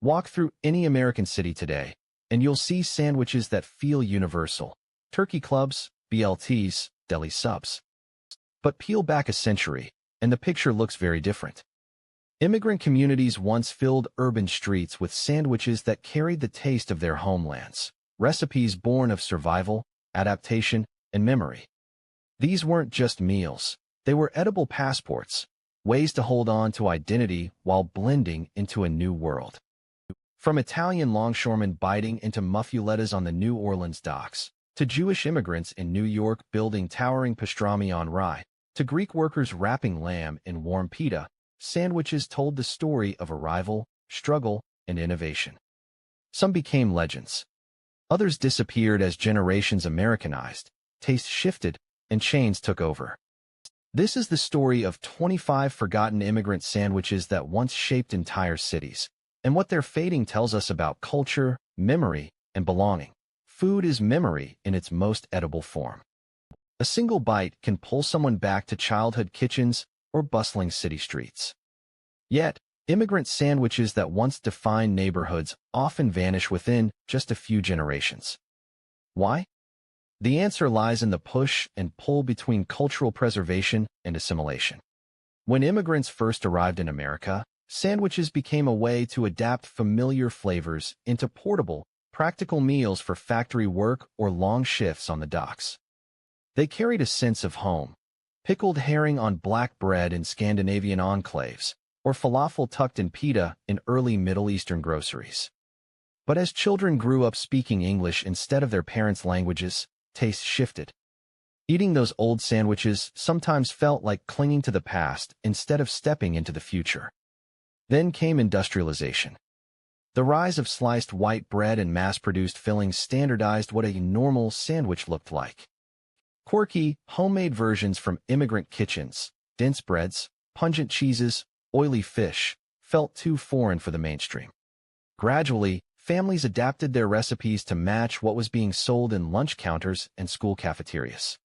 Walk through any American city today, and you'll see sandwiches that feel universal. Turkey clubs, BLTs, deli subs. But peel back a century, and the picture looks very different. Immigrant communities once filled urban streets with sandwiches that carried the taste of their homelands, recipes born of survival, adaptation, and memory. These weren't just meals. They were edible passports, ways to hold on to identity while blending into a new world. From Italian longshoremen biting into muffulettas on the New Orleans docks, to Jewish immigrants in New York building towering pastrami on rye, to Greek workers wrapping lamb in warm pita, sandwiches told the story of arrival, struggle, and innovation. Some became legends. Others disappeared as generations Americanized, taste shifted, and chains took over. This is the story of 25 forgotten immigrant sandwiches that once shaped entire cities, and what their fading tells us about culture, memory, and belonging. Food is memory in its most edible form. A single bite can pull someone back to childhood kitchens or bustling city streets. Yet, immigrant sandwiches that once defined neighborhoods often vanish within just a few generations. Why? The answer lies in the push and pull between cultural preservation and assimilation. When immigrants first arrived in America, sandwiches became a way to adapt familiar flavors into portable, practical meals for factory work or long shifts on the docks. They carried a sense of home, pickled herring on black bread in Scandinavian enclaves, or falafel tucked in pita in early Middle Eastern groceries. But as children grew up speaking English instead of their parents' languages, tastes shifted. Eating those old sandwiches sometimes felt like clinging to the past instead of stepping into the future. Then came industrialization. The rise of sliced white bread and mass-produced fillings standardized what a normal sandwich looked like. Quirky, homemade versions from immigrant kitchens, dense breads, pungent cheeses, oily fish, felt too foreign for the mainstream. Gradually, families adapted their recipes to match what was being sold in lunch counters and school cafeterias.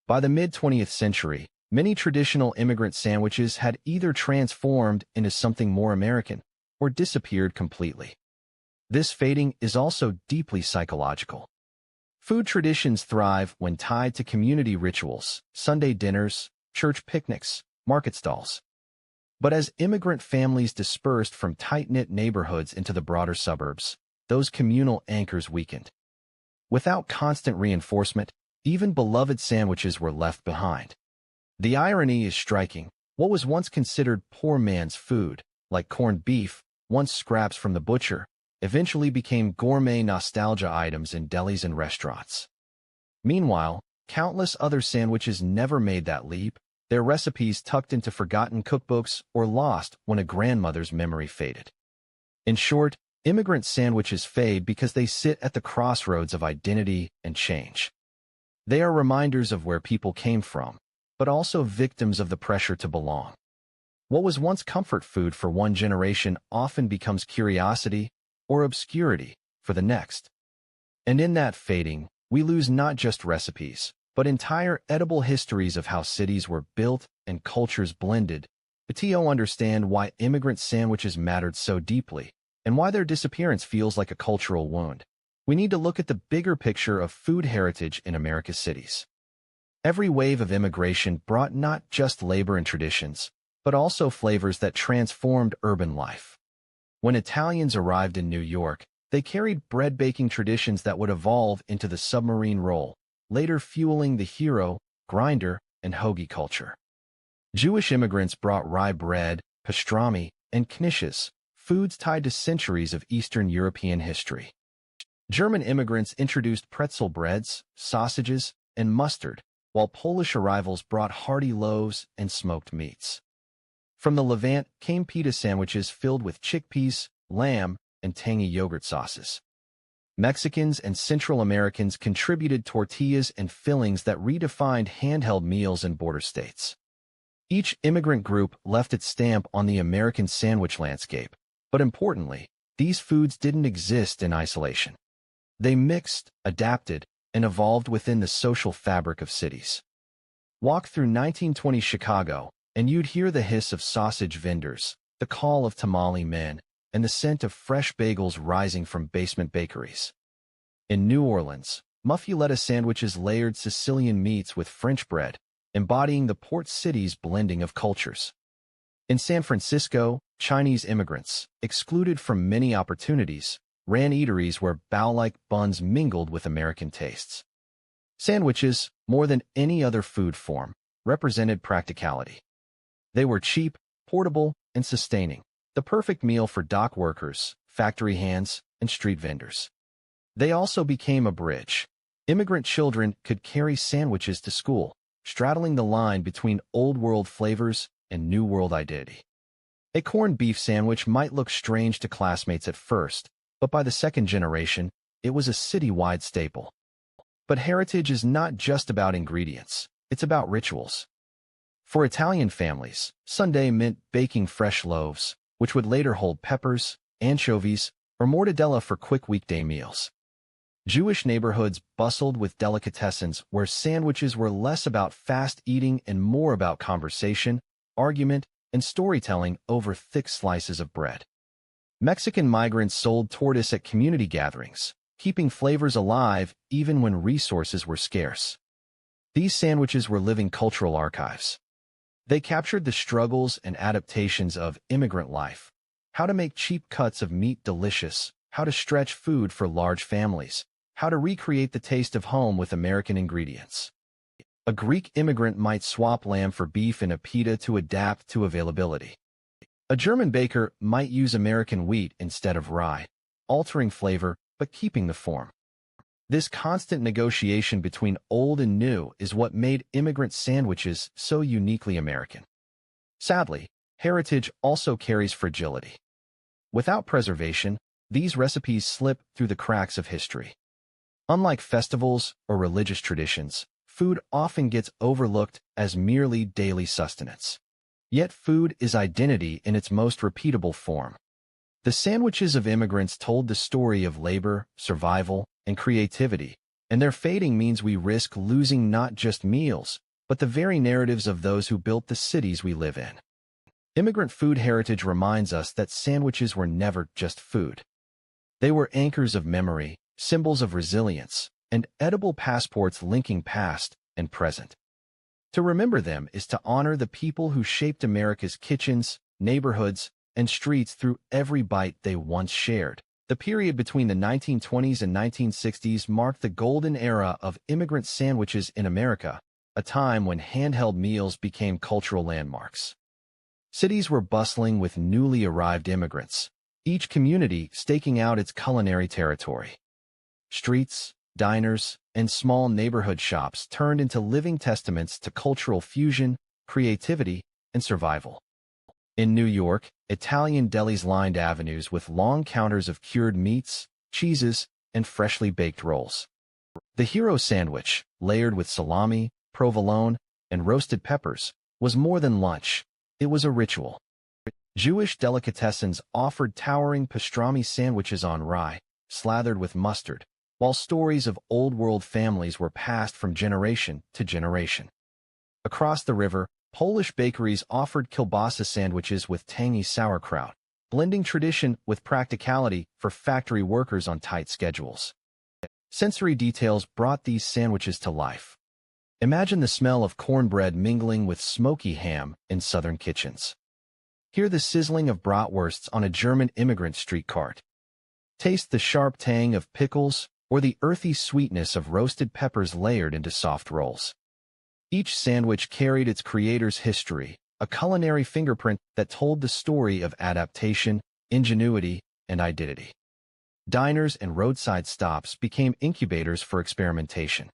By the mid-20th century, many traditional immigrant sandwiches had either transformed into something more American or disappeared completely. This fading is also deeply psychological. Food traditions thrive when tied to community rituals, Sunday dinners, church picnics, market stalls. But as immigrant families dispersed from tight-knit neighborhoods into the broader suburbs, those communal anchors weakened. Without constant reinforcement, even beloved sandwiches were left behind. The irony is striking. What was once considered poor man's food, like corned beef, once scraps from the butcher, eventually became gourmet nostalgia items in delis and restaurants. Meanwhile, countless other sandwiches never made that leap, their recipes tucked into forgotten cookbooks or lost when a grandmother's memory faded. In short, immigrant sandwiches fade because they sit at the crossroads of identity and change. They are reminders of where people came from, but also victims of the pressure to belong. What was once comfort food for one generation often becomes curiosity or obscurity for the next. And in that fading, we lose not just recipes, but entire edible histories of how cities were built and cultures blended. To understand why immigrant sandwiches mattered so deeply, and why their disappearance feels like a cultural wound, we need to look at the bigger picture of food heritage in America's cities. Every wave of immigration brought not just labor and traditions, but also flavors that transformed urban life. When Italians arrived in New York, they carried bread-baking traditions that would evolve into the submarine roll, later fueling the hero, grinder, and hoagie culture. Jewish immigrants brought rye bread, pastrami, and knishes, foods tied to centuries of Eastern European history. German immigrants introduced pretzel breads, sausages, and mustard, while Polish arrivals brought hearty loaves and smoked meats. From the Levant came pita sandwiches filled with chickpeas, lamb, and tangy yogurt sauces. Mexicans and Central Americans contributed tortillas and fillings that redefined handheld meals in border states. Each immigrant group left its stamp on the American sandwich landscape, but importantly, these foods didn't exist in isolation. They mixed, adapted, and evolved within the social fabric of cities. Walk through 1920 Chicago, and you'd hear the hiss of sausage vendors, the call of tamale men, and the scent of fresh bagels rising from basement bakeries. In New Orleans, muffuletta sandwiches layered Sicilian meats with French bread, embodying the port city's blending of cultures. In San Francisco, Chinese immigrants, excluded from many opportunities, ran eateries where bao-like buns mingled with American tastes. Sandwiches, more than any other food form, represented practicality. They were cheap, portable, and sustaining, the perfect meal for dock workers, factory hands, and street vendors. They also became a bridge. Immigrant children could carry sandwiches to school, straddling the line between old-world flavors and new-world identity. A corned beef sandwich might look strange to classmates at first, but by the second generation, it was a city-wide staple. But heritage is not just about ingredients, it's about rituals. For Italian families, Sunday meant baking fresh loaves, which would later hold peppers, anchovies, or mortadella for quick weekday meals. Jewish neighborhoods bustled with delicatessens where sandwiches were less about fast eating and more about conversation, argument, and storytelling over thick slices of bread. Mexican migrants sold tortillas at community gatherings, keeping flavors alive even when resources were scarce. These sandwiches were living cultural archives. They captured the struggles and adaptations of immigrant life, how to make cheap cuts of meat delicious, how to stretch food for large families, how to recreate the taste of home with American ingredients. A Greek immigrant might swap lamb for beef in a pita to adapt to availability. A German baker might use American wheat instead of rye, altering flavor but keeping the form. This constant negotiation between old and new is what made immigrant sandwiches so uniquely American. Sadly, heritage also carries fragility. Without preservation, these recipes slip through the cracks of history. Unlike festivals or religious traditions, food often gets overlooked as merely daily sustenance. Yet food is identity in its most repeatable form. The sandwiches of immigrants told the story of labor, survival, and creativity, and their fading means we risk losing not just meals, but the very narratives of those who built the cities we live in. Immigrant food heritage reminds us that sandwiches were never just food. They were anchors of memory, symbols of resilience, and edible passports linking past and present. To remember them is to honor the people who shaped America's kitchens, neighborhoods, and streets through every bite they once shared. The period between the 1920s and 1960s marked the golden era of immigrant sandwiches in America, a time when handheld meals became cultural landmarks. Cities were bustling with newly arrived immigrants, each community staking out its culinary territory. Streets, diners, and small neighborhood shops turned into living testaments to cultural fusion, creativity, and survival. In New York, Italian delis lined avenues with long counters of cured meats, cheeses, and freshly baked rolls. The hero sandwich, layered with salami, provolone, and roasted peppers, was more than lunch. It was a ritual. Jewish delicatessens offered towering pastrami sandwiches on rye, slathered with mustard, while stories of old-world families were passed from generation to generation. Across the river, Polish bakeries offered kielbasa sandwiches with tangy sauerkraut, blending tradition with practicality for factory workers on tight schedules. Sensory details brought these sandwiches to life. Imagine the smell of cornbread mingling with smoky ham in southern kitchens. Hear the sizzling of bratwursts on a German immigrant street cart. Taste the sharp tang of pickles or the earthy sweetness of roasted peppers layered into soft rolls. Each sandwich carried its creator's history, a culinary fingerprint that told the story of adaptation, ingenuity, and identity. Diners and roadside stops became incubators for experimentation.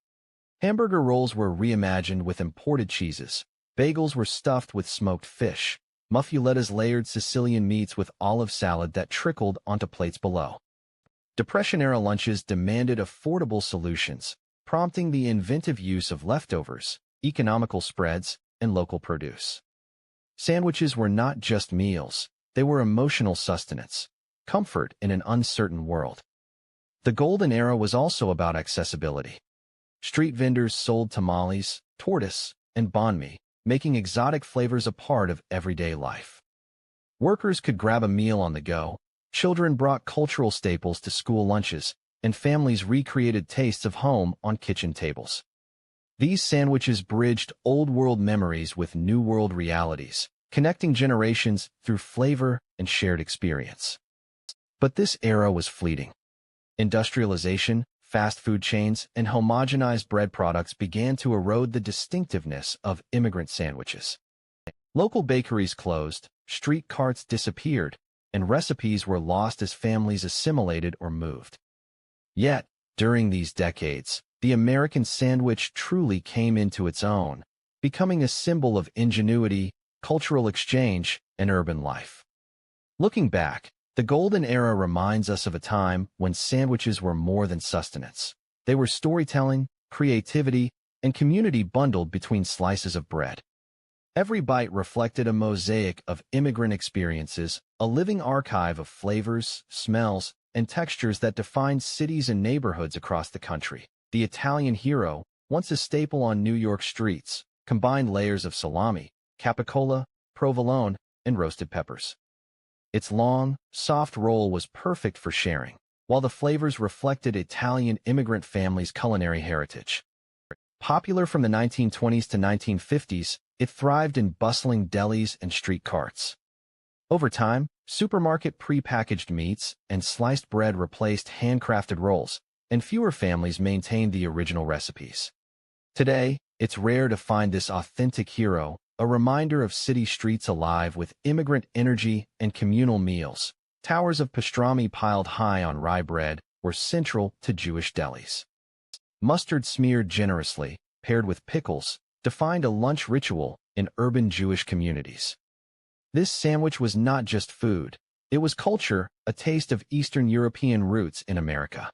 Hamburger rolls were reimagined with imported cheeses, bagels were stuffed with smoked fish, muffulettas layered Sicilian meats with olive salad that trickled onto plates below. Depression-era lunches demanded affordable solutions, prompting the inventive use of leftovers, economical spreads, and local produce. Sandwiches were not just meals, they were emotional sustenance, comfort in an uncertain world. The golden era was also about accessibility. Street vendors sold tamales, tortillas, and banh mi, making exotic flavors a part of everyday life. Workers could grab a meal on the go, Children brought cultural staples to school lunches, and families recreated tastes of home on kitchen tables. These sandwiches bridged old-world memories with new-world realities, connecting generations through flavor and shared experience. But this era was fleeting. Industrialization, fast food chains, and homogenized bread products began to erode the distinctiveness of immigrant sandwiches. Local bakeries closed, street carts disappeared, and recipes were lost as families assimilated or moved. Yet, during these decades, the American sandwich truly came into its own, becoming a symbol of ingenuity, cultural exchange, and urban life. Looking back, the golden era reminds us of a time when sandwiches were more than sustenance. They were storytelling, creativity, and community bundled between slices of bread. Every bite reflected a mosaic of immigrant experiences, a living archive of flavors, smells, and textures that defined cities and neighborhoods across the country. The Italian hero, once a staple on New York streets, combined layers of salami, capicola, provolone, and roasted peppers. Its long, soft roll was perfect for sharing, while the flavors reflected Italian immigrant families' culinary heritage. Popular from the 1920s to 1950s, it thrived in bustling delis and street carts. Over time, supermarket prepackaged meats and sliced bread replaced handcrafted rolls, and fewer families maintained the original recipes. Today, it's rare to find this authentic hero, a reminder of city streets alive with immigrant energy and communal meals. Towers of pastrami piled high on rye bread were central to Jewish delis. Mustard smeared generously, paired with pickles, defined a lunch ritual in urban Jewish communities. This sandwich was not just food, it was culture, a taste of Eastern European roots in America.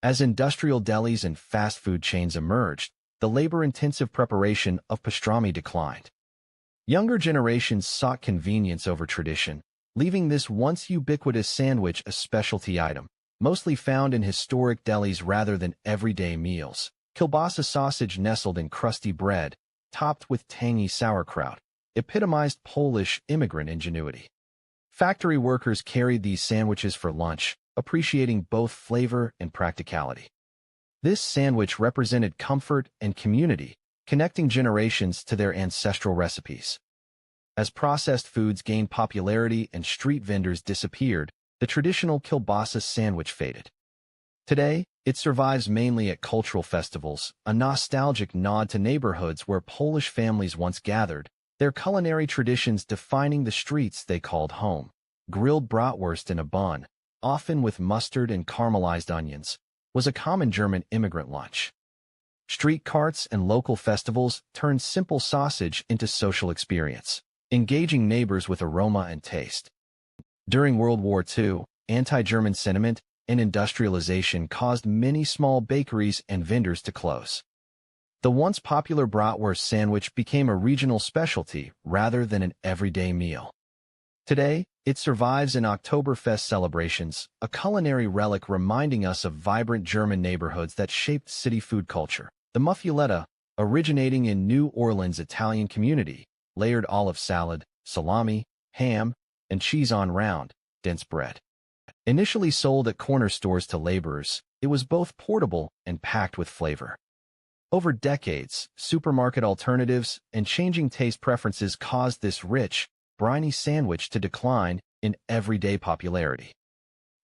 As industrial delis and fast food chains emerged, the labor-intensive preparation of pastrami declined. Younger generations sought convenience over tradition, leaving this once ubiquitous sandwich a specialty item, mostly found in historic delis rather than everyday meals. Kielbasa sausage nestled in crusty bread, topped with tangy sauerkraut, epitomized Polish immigrant ingenuity. Factory workers carried these sandwiches for lunch, appreciating both flavor and practicality. This sandwich represented comfort and community, connecting generations to their ancestral recipes. As processed foods gained popularity and street vendors disappeared, the traditional kielbasa sandwich faded. Today, it survives mainly at cultural festivals, a nostalgic nod to neighborhoods where Polish families once gathered, their culinary traditions defining the streets they called home. Grilled bratwurst in a bun, often with mustard and caramelized onions, was a common German immigrant lunch. Street carts and local festivals turned simple sausage into social experience, engaging neighbors with aroma and taste. During World War II, anti-German sentiment and industrialization caused many small bakeries and vendors to close. The once popular bratwurst sandwich became a regional specialty rather than an everyday meal. Today, it survives in Oktoberfest celebrations, a culinary relic reminding us of vibrant German neighborhoods that shaped city food culture. The muffuletta, originating in New Orleans' Italian community, layered olive salad, salami, ham, and cheese on round, dense bread. Initially sold at corner stores to laborers, it was both portable and packed with flavor. Over decades, supermarket alternatives and changing taste preferences caused this rich, briny sandwich to decline in everyday popularity.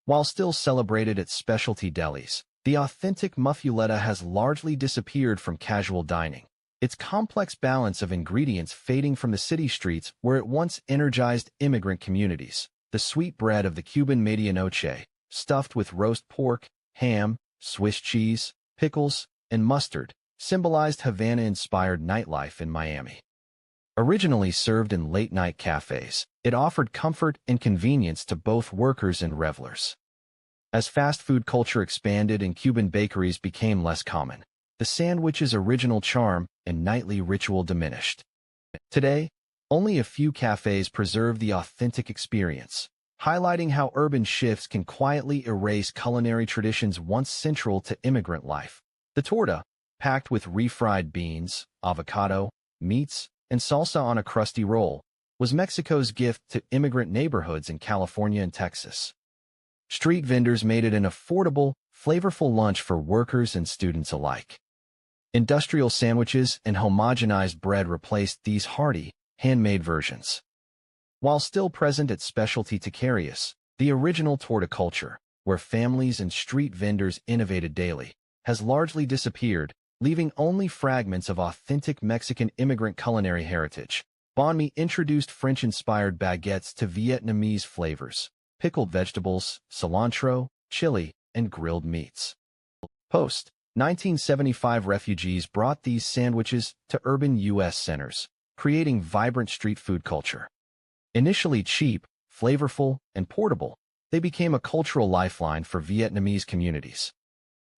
While still celebrated at specialty delis, the authentic muffuletta has largely disappeared from casual dining, its complex balance of ingredients fading from the city streets where it once energized immigrant communities. The sweet bread of the Cuban medianoche, stuffed with roast pork, ham, Swiss cheese, pickles, and mustard, symbolized Havana-inspired nightlife in Miami. Originally served in late-night cafes, it offered comfort and convenience to both workers and revelers. As fast food culture expanded and Cuban bakeries became less common, the sandwich's original charm and nightly ritual diminished. Today, only a few cafes preserve the authentic experience, highlighting how urban shifts can quietly erase culinary traditions once central to immigrant life. The torta, packed with refried beans, avocado, meats, and salsa on a crusty roll, was Mexico's gift to immigrant neighborhoods in California and Texas. Street vendors made it an affordable, flavorful lunch for workers and students alike. Industrial sandwiches and homogenized bread replaced these hearty, handmade versions. While still present at specialty taquerias, the original torticulture, where families and street vendors innovated daily, has largely disappeared, leaving only fragments of authentic Mexican immigrant culinary heritage. Banh mi introduced French-inspired baguettes to Vietnamese flavors, pickled vegetables, cilantro, chili, and grilled meats. Post-1975 refugees brought these sandwiches to urban U.S. centers, creating vibrant street food culture. Initially cheap, flavorful, and portable, they became a cultural lifeline for Vietnamese communities.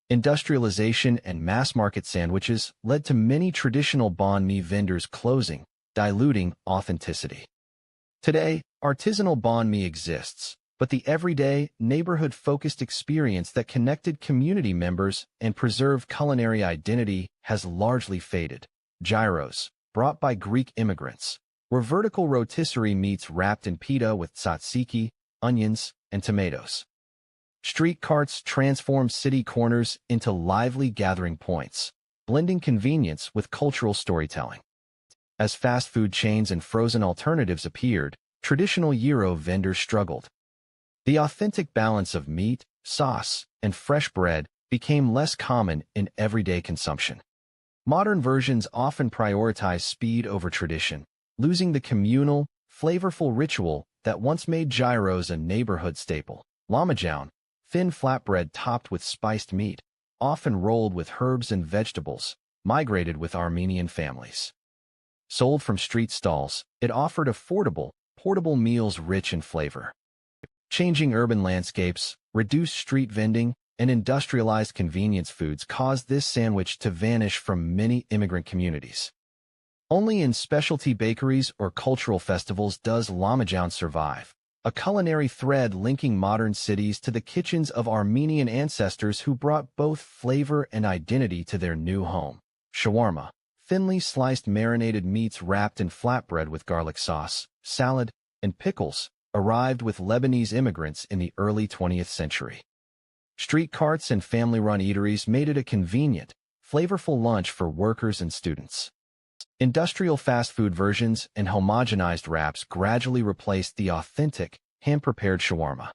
Industrialization and mass-market sandwiches led to many traditional banh mi vendors closing, diluting authenticity. Today, artisanal banh mi exists, but the everyday, neighborhood-focused experience that connected community members and preserved culinary identity has largely faded. Gyros, brought by Greek immigrants, were vertical rotisserie meats wrapped in pita with tzatziki, onions, and tomatoes. Street carts transformed city corners into lively gathering points, blending convenience with cultural storytelling. As fast food chains and frozen alternatives appeared, traditional gyro vendors struggled. The authentic balance of meat, sauce, and fresh bread became less common in everyday consumption. Modern versions often prioritize speed over tradition, losing the communal, flavorful ritual that once made gyros a neighborhood staple. Lamajaun, thin flatbread topped with spiced meat, often rolled with herbs and vegetables, migrated with Armenian families. Sold from street stalls, it offered affordable, portable meals rich in flavor. Changing urban landscapes, reduced street vending, and industrialized convenience foods caused this sandwich to vanish from many immigrant communities. Only in specialty bakeries or cultural festivals does Lamajaun survive, a culinary thread linking modern cities to the kitchens of Armenian ancestors who brought both flavor and identity to their new home. Shawarma, thinly sliced marinated meats wrapped in flatbread with garlic sauce, salad, and pickles, arrived with Lebanese immigrants in the early 20th century. Street carts and family-run eateries made it a convenient, flavorful lunch for workers and students. Industrial fast food versions and homogenized wraps gradually replaced the authentic, hand-prepared shawarma.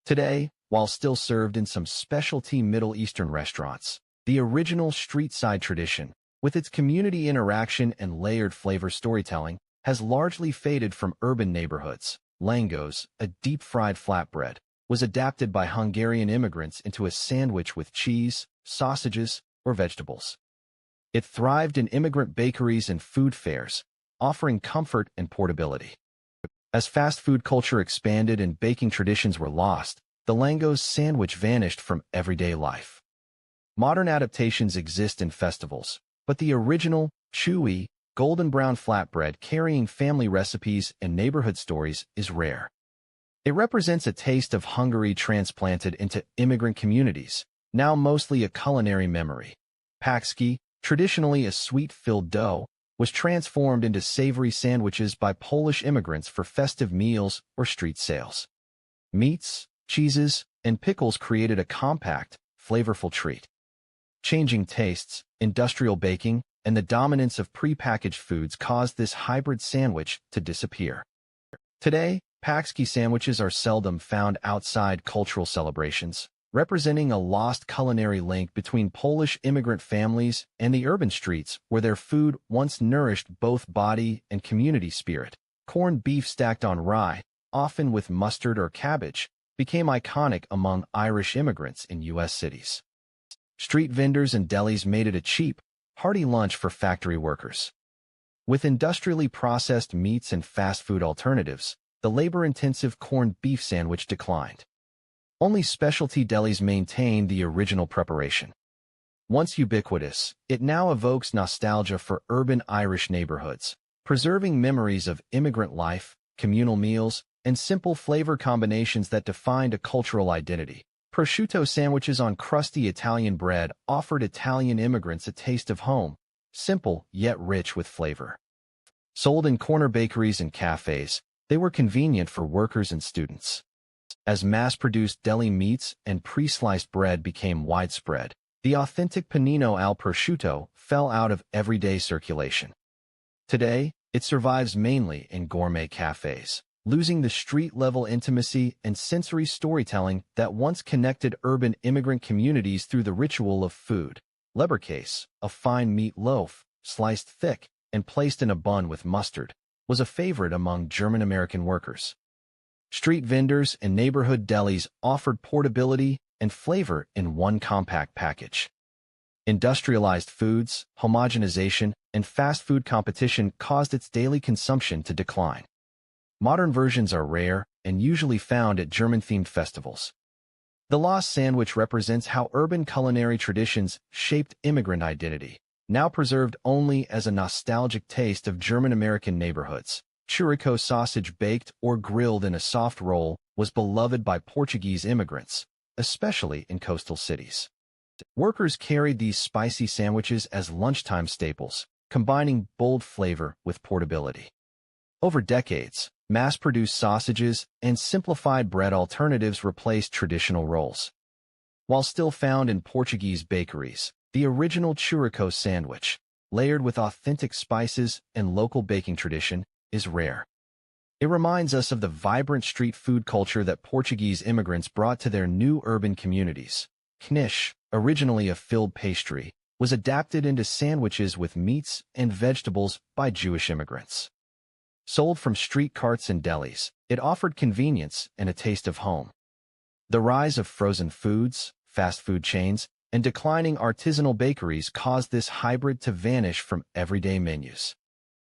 Today, while still served in some specialty Middle Eastern restaurants, the original street-side tradition, with its community interaction and layered flavor storytelling, has largely faded from urban neighborhoods. Langos, a deep-fried flatbread, was adapted by Hungarian immigrants into a sandwich with cheese, sausages, or vegetables. It thrived in immigrant bakeries and food fairs, offering comfort and portability. As fast food culture expanded and baking traditions were lost, the Langos sandwich vanished from everyday life. Modern adaptations exist in festivals, but the original, chewy, golden brown flatbread carrying family recipes and neighborhood stories is rare. It represents a taste of Hungary transplanted into immigrant communities, now mostly a culinary memory. Paczki, traditionally a sweet-filled dough, was transformed into savory sandwiches by Polish immigrants for festive meals or street sales. Meats, cheeses, and pickles created a compact, flavorful treat. Changing tastes, industrial baking, and the dominance of prepackaged foods caused this hybrid sandwich to disappear. Today, Paczki sandwiches are seldom found outside cultural celebrations, representing a lost culinary link between Polish immigrant families and the urban streets where their food once nourished both body and community spirit. Corned beef stacked on rye, often with mustard or cabbage, became iconic among Irish immigrants in U.S. cities. Street vendors and delis made it a cheap, hearty lunch for factory workers. With industrially processed meats and fast food alternatives, the labor-intensive corned beef sandwich declined. Only specialty delis maintained the original preparation. Once ubiquitous, it now evokes nostalgia for urban Irish neighborhoods, preserving memories of immigrant life, communal meals, and simple flavor combinations that defined a cultural identity. Prosciutto sandwiches on crusty Italian bread offered Italian immigrants a taste of home, simple yet rich with flavor. Sold in corner bakeries and cafes, they were convenient for workers and students. As mass-produced deli meats and pre-sliced bread became widespread, the authentic panino al prosciutto fell out of everyday circulation. Today, it survives mainly in gourmet cafes, losing the street-level intimacy and sensory storytelling that once connected urban immigrant communities through the ritual of food. Leberkäse, a fine meat loaf, sliced thick and placed in a bun with mustard, was a favorite among German-American workers. Street vendors and neighborhood delis offered portability and flavor in one compact package. Industrialized foods, homogenization, and fast food competition caused its daily consumption to decline. Modern versions are rare and usually found at German-themed festivals. The lost sandwich represents how urban culinary traditions shaped immigrant identity, now preserved only as a nostalgic taste of German-American neighborhoods. Churrasco sausage baked or grilled in a soft roll was beloved by Portuguese immigrants, especially in coastal cities. Workers carried these spicy sandwiches as lunchtime staples, combining bold flavor with portability. Over decades, mass-produced sausages and simplified bread alternatives replaced traditional rolls. While still found in Portuguese bakeries, the original churrasco sandwich, layered with authentic spices and local baking tradition, is rare. It reminds us of the vibrant street food culture that Portuguese immigrants brought to their new urban communities. Knish, originally a filled pastry, was adapted into sandwiches with meats and vegetables by Jewish immigrants. Sold from street carts and delis, it offered convenience and a taste of home. The rise of frozen foods, fast food chains, and declining artisanal bakeries caused this hybrid to vanish from everyday menus.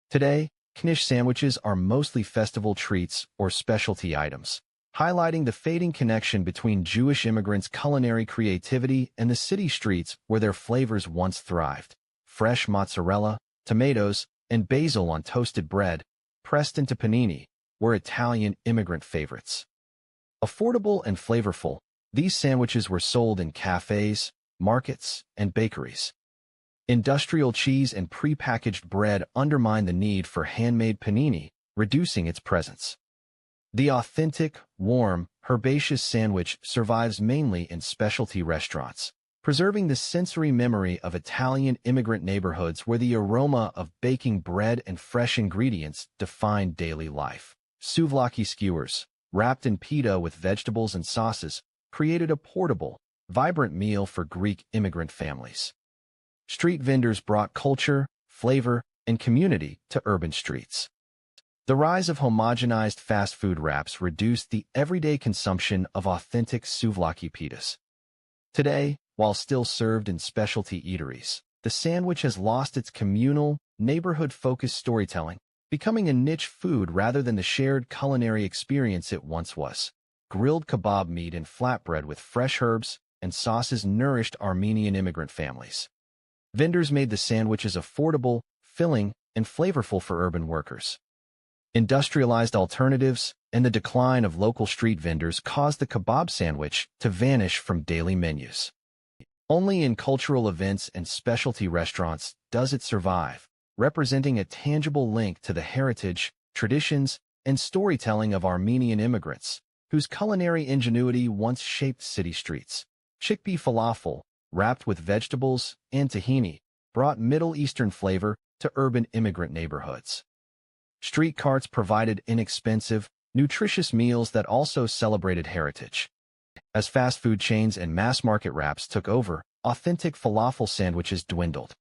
Today, Knish sandwiches are mostly festival treats or specialty items, highlighting the fading connection between Jewish immigrants' culinary creativity and the city streets where their flavors once thrived. Fresh mozzarella, tomatoes, and basil on toasted bread, pressed into panini, were Italian immigrant favorites. Affordable and flavorful, these sandwiches were sold in cafes, markets, and bakeries. Industrial cheese and prepackaged bread undermined the need for handmade panini, reducing its presence. The authentic, warm, herbaceous sandwich survives mainly in specialty restaurants, preserving the sensory memory of Italian immigrant neighborhoods where the aroma of baking bread and fresh ingredients defined daily life. Souvlaki skewers, wrapped in pita with vegetables and sauces, created a portable, vibrant meal for Greek immigrant families. Street vendors brought culture, flavor, and community to urban streets. The rise of homogenized fast food wraps reduced the everyday consumption of authentic souvlaki pitas. Today, while still served in specialty eateries, the sandwich has lost its communal, neighborhood-focused storytelling, becoming a niche food rather than the shared culinary experience it once was. Grilled kebab meat and flatbread with fresh herbs and sauces nourished Armenian immigrant families. Vendors made the sandwiches affordable, filling, and flavorful for urban workers. Industrialized alternatives and the decline of local street vendors caused the kebab sandwich to vanish from daily menus. Only in cultural events and specialty restaurants does it survive, representing a tangible link to the heritage, traditions, and storytelling of Armenian immigrants, whose culinary ingenuity once shaped city streets. Chickpea falafel, wrapped with vegetables and tahini, brought Middle Eastern flavor to urban immigrant neighborhoods. Street carts provided inexpensive, nutritious meals that also celebrated heritage. As fast food chains and mass-market wraps took over, authentic falafel sandwiches dwindled.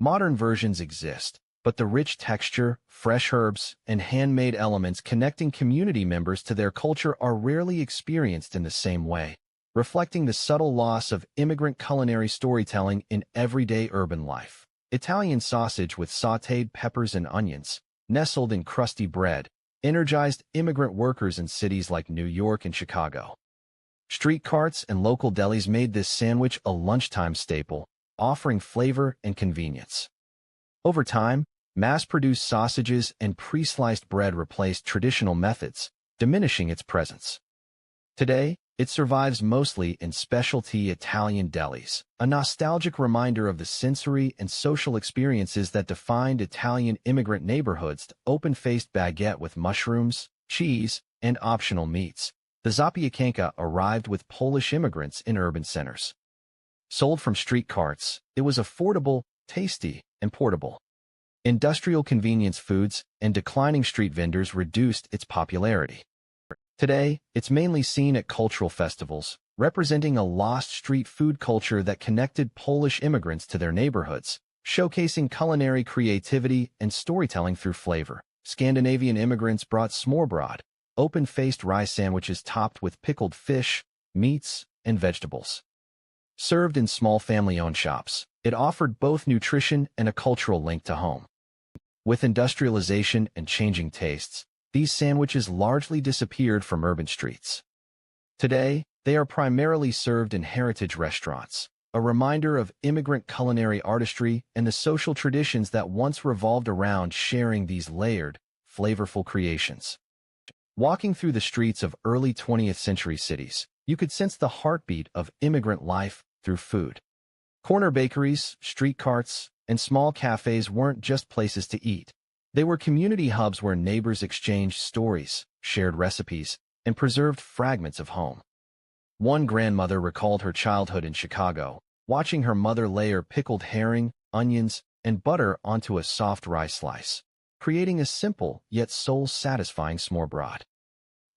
Modern versions exist, but the rich texture, fresh herbs, and handmade elements connecting community members to their culture are rarely experienced in the same way, reflecting the subtle loss of immigrant culinary storytelling in everyday urban life. Italian sausage with sautéed peppers and onions, nestled in crusty bread, energized immigrant workers in cities like New York and Chicago. Street carts and local delis made this sandwich a lunchtime staple, offering flavor and convenience. Over time, mass-produced sausages and pre-sliced bread replaced traditional methods, diminishing its presence. Today, it survives mostly in specialty Italian delis, a nostalgic reminder of the sensory and social experiences that defined Italian immigrant neighborhoods. Open-faced baguette with mushrooms, cheese, and optional meats, The zapiekanka arrived with Polish immigrants in urban centers. Sold from street carts, it was affordable, tasty, and portable. Industrial convenience foods and declining street vendors reduced its popularity. Today, it's mainly seen at cultural festivals, representing a lost street food culture that connected Polish immigrants to their neighborhoods, showcasing culinary creativity and storytelling through flavor. Scandinavian immigrants brought smørbrød, open-faced rice sandwiches topped with pickled fish, meats, and vegetables. Served in small family-owned shops, it offered both nutrition and a cultural link to home. With industrialization and changing tastes, these sandwiches largely disappeared from urban streets. Today, they are primarily served in heritage restaurants, a reminder of immigrant culinary artistry and the social traditions that once revolved around sharing these layered, flavorful creations. Walking through the streets of early 20th century cities, you could sense the heartbeat of immigrant life through food. Corner bakeries, street carts, and small cafes weren't just places to eat. They were community hubs where neighbors exchanged stories, shared recipes, and preserved fragments of home. One grandmother recalled her childhood in Chicago, watching her mother layer pickled herring, onions, and butter onto a soft rice slice, creating a simple yet soul-satisfying smørbrød.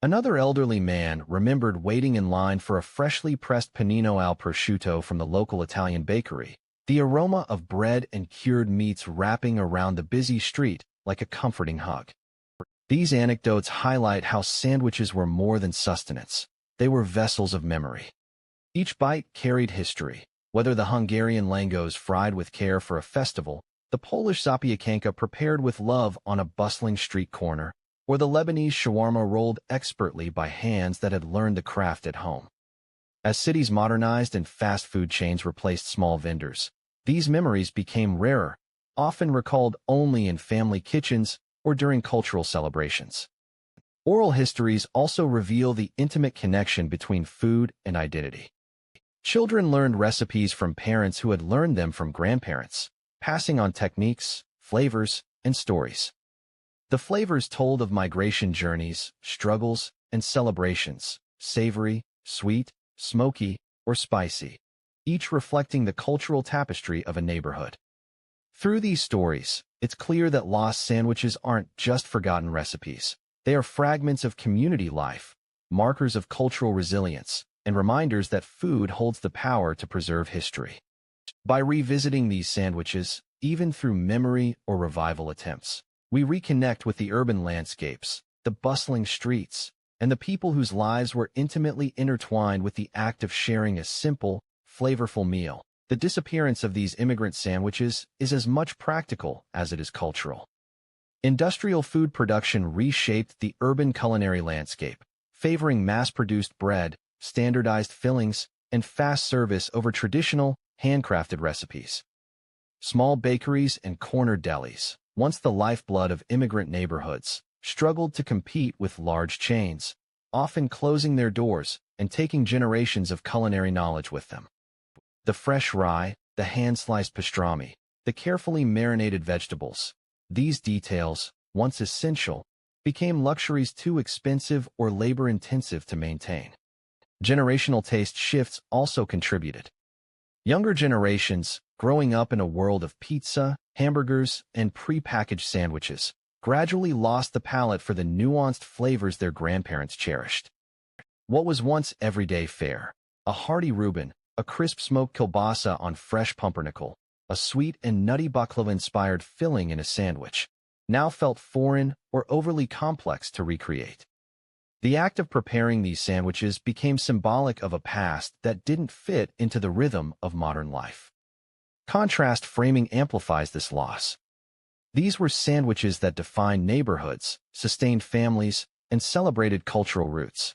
Another elderly man remembered waiting in line for a freshly pressed panino al prosciutto from the local Italian bakery, the aroma of bread and cured meats wrapping around the busy street like a comforting hug. These anecdotes highlight how sandwiches were more than sustenance. They were vessels of memory. Each bite carried history, whether the Hungarian langos fried with care for a festival, the Polish zapiekanka prepared with love on a bustling street corner, or the Lebanese shawarma rolled expertly by hands that had learned the craft at home. As cities modernized and fast food chains replaced small vendors, these memories became rarer, often recalled only in family kitchens or during cultural celebrations. Oral histories also reveal the intimate connection between food and identity. Children learned recipes from parents who had learned them from grandparents, passing on techniques, flavors, and stories. The flavors told of migration journeys, struggles, and celebrations, savory, sweet, smoky, or spicy, each reflecting the cultural tapestry of a neighborhood. Through these stories, it's clear that lost sandwiches aren't just forgotten recipes. They are fragments of community life, markers of cultural resilience, and reminders that food holds the power to preserve history. By revisiting these sandwiches, even through memory or revival attempts, we reconnect with the urban landscapes, the bustling streets, and the people whose lives were intimately intertwined with the act of sharing a simple, flavorful meal. The disappearance of these immigrant sandwiches is as much practical as it is cultural. Industrial food production reshaped the urban culinary landscape, favoring mass-produced bread, standardized fillings, and fast service over traditional, handcrafted recipes. Small bakeries and corner delis, once the lifeblood of immigrant neighborhoods, struggled to compete with large chains, often closing their doors and taking generations of culinary knowledge with them. The fresh rye, the hand-sliced pastrami, the carefully marinated vegetables, these details, once essential, became luxuries too expensive or labor-intensive to maintain. Generational taste shifts also contributed. Younger generations, growing up in a world of pizza, hamburgers, and pre-packaged sandwiches, gradually lost the palate for the nuanced flavors their grandparents cherished. What was once everyday fare, a hearty Reuben, a crisp smoked kielbasa on fresh pumpernickel, a sweet and nutty baklava-inspired filling in a sandwich, now felt foreign or overly complex to recreate. The act of preparing these sandwiches became symbolic of a past that didn't fit into the rhythm of modern life. Contrast framing amplifies this loss. These were sandwiches that defined neighborhoods, sustained families, and celebrated cultural roots.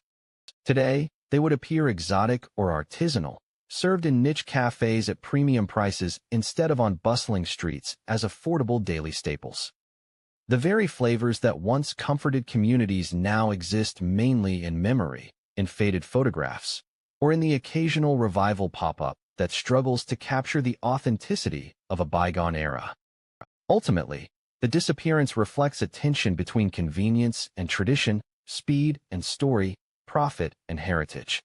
Today, they would appear exotic or artisanal, served in niche cafes at premium prices instead of on bustling streets as affordable daily staples. The very flavors that once comforted communities now exist mainly in memory, in faded photographs, or in the occasional revival pop-up that struggles to capture the authenticity of a bygone era. Ultimately, the disappearance reflects a tension between convenience and tradition, speed and story, profit and heritage.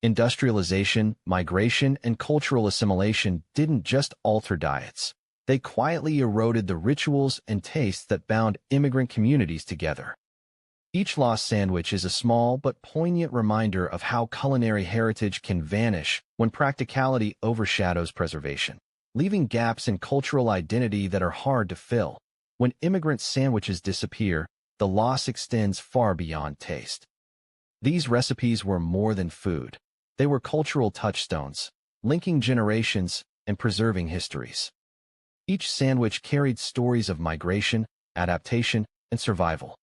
Industrialization, migration, and cultural assimilation didn't just alter diets. They quietly eroded the rituals and tastes that bound immigrant communities together. Each lost sandwich is a small but poignant reminder of how culinary heritage can vanish when practicality overshadows preservation, leaving gaps in cultural identity that are hard to fill. When immigrant sandwiches disappear, the loss extends far beyond taste. These recipes were more than food. They were cultural touchstones, linking generations and preserving histories. Each sandwich carried stories of migration, adaptation, and survival.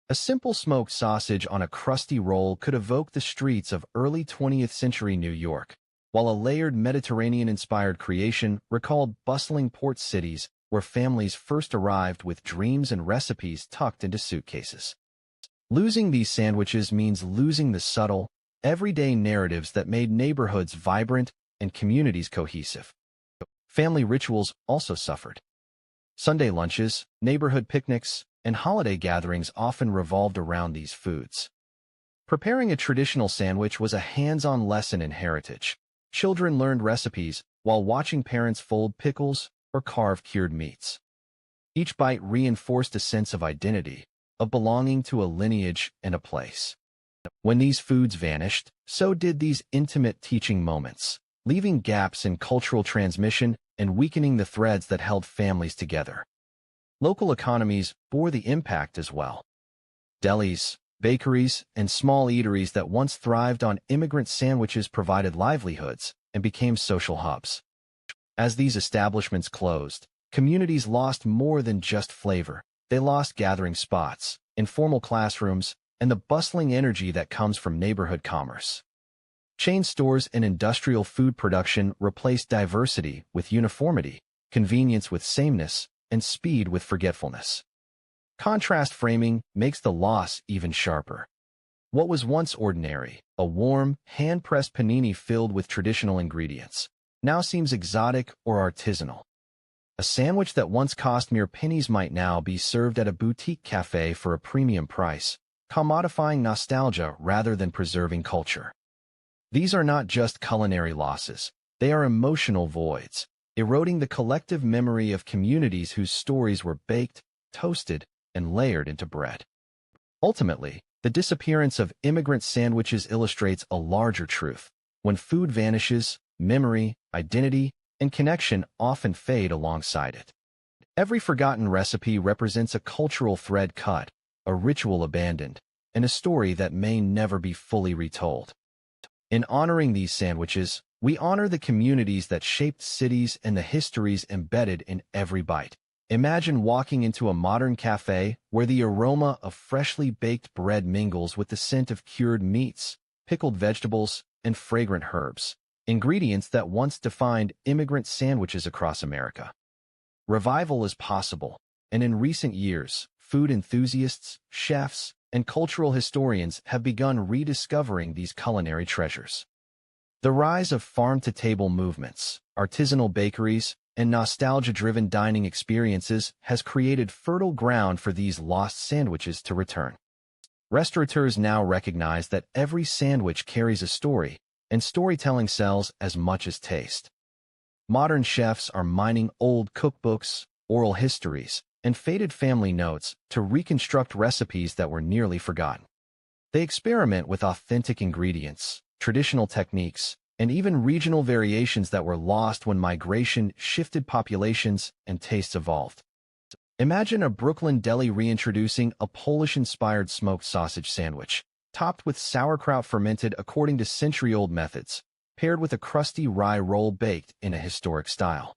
A simple smoked sausage on a crusty roll could evoke the streets of early 20th century New York, while a layered Mediterranean-inspired creation recalled bustling port cities where families first arrived with dreams and recipes tucked into suitcases. Losing these sandwiches means losing the subtle, everyday narratives that made neighborhoods vibrant and communities cohesive. Family rituals also suffered. Sunday lunches, neighborhood picnics, and holiday gatherings often revolved around these foods. Preparing a traditional sandwich was a hands-on lesson in heritage. Children learned recipes while watching parents fold pickles or carve cured meats. Each bite reinforced a sense of identity, of belonging to a lineage and a place. When these foods vanished, so did these intimate teaching moments, leaving gaps in cultural transmission and weakening the threads that held families together. Local economies bore the impact as well. Delis, bakeries, and small eateries that once thrived on immigrant sandwiches provided livelihoods and became social hubs. As these establishments closed, communities lost more than just flavor. They lost gathering spots, informal classrooms, and the bustling energy that comes from neighborhood commerce. Chain stores and industrial food production replaced diversity with uniformity, convenience with sameness, and speed with forgetfulness. Contrast framing makes the loss even sharper. What was once ordinary, a warm, hand-pressed panini filled with traditional ingredients, now seems exotic or artisanal. A sandwich that once cost mere pennies might now be served at a boutique cafe for a premium price, commodifying nostalgia rather than preserving culture. These are not just culinary losses, they are emotional voids, eroding the collective memory of communities whose stories were baked, toasted, and layered into bread. Ultimately, the disappearance of immigrant sandwiches illustrates a larger truth. When food vanishes, memory, identity, and connection often fade alongside it. Every forgotten recipe represents a cultural thread cut, a ritual abandoned, and a story that may never be fully retold. In honoring these sandwiches, we honor the communities that shaped cities and the histories embedded in every bite. Imagine walking into a modern cafe where the aroma of freshly baked bread mingles with the scent of cured meats, pickled vegetables, and fragrant herbs, ingredients that once defined immigrant sandwiches across America. Revival is possible, and in recent years, food enthusiasts, chefs, and cultural historians have begun rediscovering these culinary treasures. The rise of farm-to-table movements, artisanal bakeries, and nostalgia-driven dining experiences has created fertile ground for these lost sandwiches to return. Restaurateurs now recognize that every sandwich carries a story, and storytelling sells as much as taste. Modern chefs are mining old cookbooks, oral histories, and faded family notes to reconstruct recipes that were nearly forgotten. They experiment with authentic ingredients, traditional techniques, and even regional variations that were lost when migration shifted populations and tastes evolved. Imagine a Brooklyn deli reintroducing a Polish-inspired smoked sausage sandwich, topped with sauerkraut fermented according to century-old methods, paired with a crusty rye roll baked in a historic style.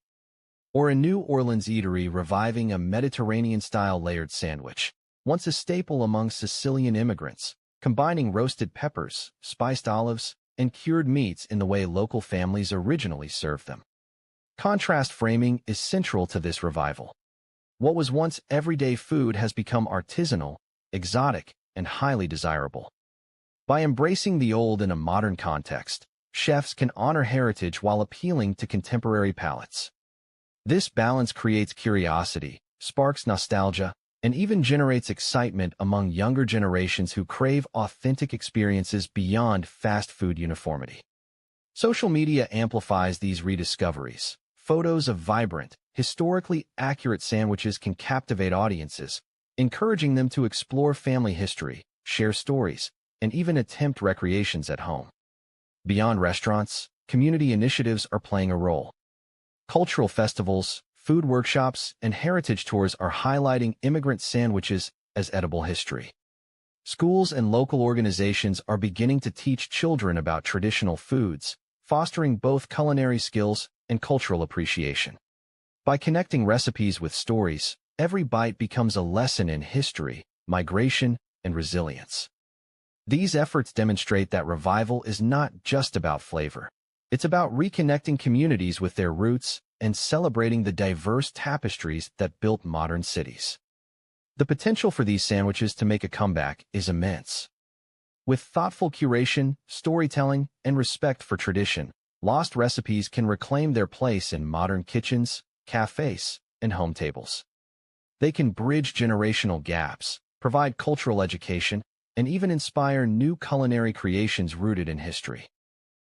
Or a New Orleans eatery reviving a Mediterranean-style layered sandwich, once a staple among Sicilian immigrants, combining roasted peppers, spiced olives, and cured meats in the way local families originally served them. Contrast framing is central to this revival. What was once everyday food has become artisanal, exotic, and highly desirable. By embracing the old in a modern context, chefs can honor heritage while appealing to contemporary palates. This balance creates curiosity, sparks nostalgia, and even generates excitement among younger generations who crave authentic experiences beyond fast food uniformity. Social media amplifies these rediscoveries. Photos of vibrant, historically accurate sandwiches can captivate audiences, encouraging them to explore family history, share stories, and even attempt recreations at home. Beyond restaurants, community initiatives are playing a role. Cultural festivals, food workshops, and heritage tours are highlighting immigrant sandwiches as edible history. Schools and local organizations are beginning to teach children about traditional foods, fostering both culinary skills and cultural appreciation. By connecting recipes with stories, every bite becomes a lesson in history, migration, and resilience. These efforts demonstrate that revival is not just about flavor. It's about reconnecting communities with their roots and celebrating the diverse tapestries that built modern cities. The potential for these sandwiches to make a comeback is immense. With thoughtful curation, storytelling, and respect for tradition, lost recipes can reclaim their place in modern kitchens, cafes, and home tables. They can bridge generational gaps, provide cultural education, and even inspire new culinary creations rooted in history.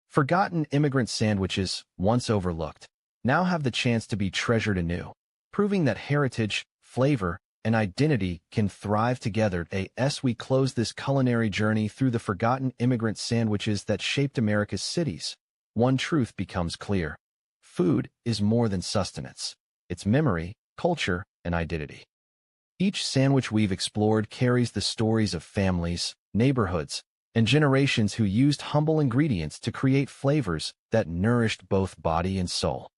Forgotten immigrant sandwiches, once overlooked, now have the chance to be treasured anew, proving that heritage, flavor, and identity can thrive together as we close this culinary journey through the forgotten immigrant sandwiches that shaped America's cities. One truth becomes clear. Food is more than sustenance. It's memory, culture, and identity. Each sandwich we've explored carries the stories of families, neighborhoods, and generations who used humble ingredients to create flavors that nourished both body and soul.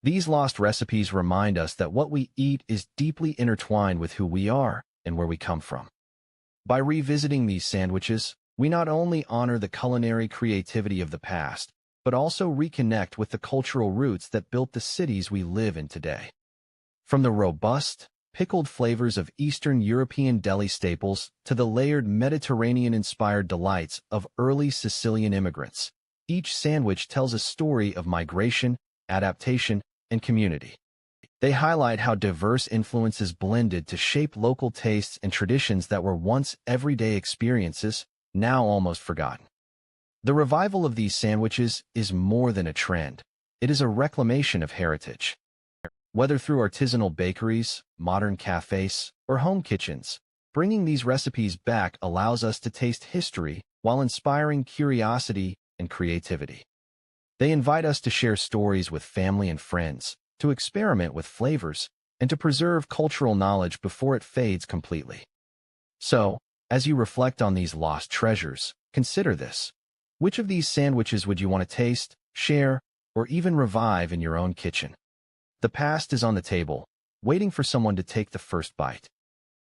These lost recipes remind us that what we eat is deeply intertwined with who we are and where we come from. By revisiting these sandwiches, we not only honor the culinary creativity of the past, but also reconnect with the cultural roots that built the cities we live in today. From the robust, pickled flavors of Eastern European deli staples to the layered Mediterranean-inspired delights of early Sicilian immigrants, each sandwich tells a story of migration, adaptation, and community. They highlight how diverse influences blended to shape local tastes and traditions that were once everyday experiences, now almost forgotten. The revival of these sandwiches is more than a trend. It is a reclamation of heritage. Whether through artisanal bakeries, modern cafes, or home kitchens, bringing these recipes back allows us to taste history while inspiring curiosity and creativity. They invite us to share stories with family and friends, to experiment with flavors, and to preserve cultural knowledge before it fades completely. So, as you reflect on these lost treasures, consider this. Which of these sandwiches would you want to taste, share, or even revive in your own kitchen? The past is on the table, waiting for someone to take the first bite.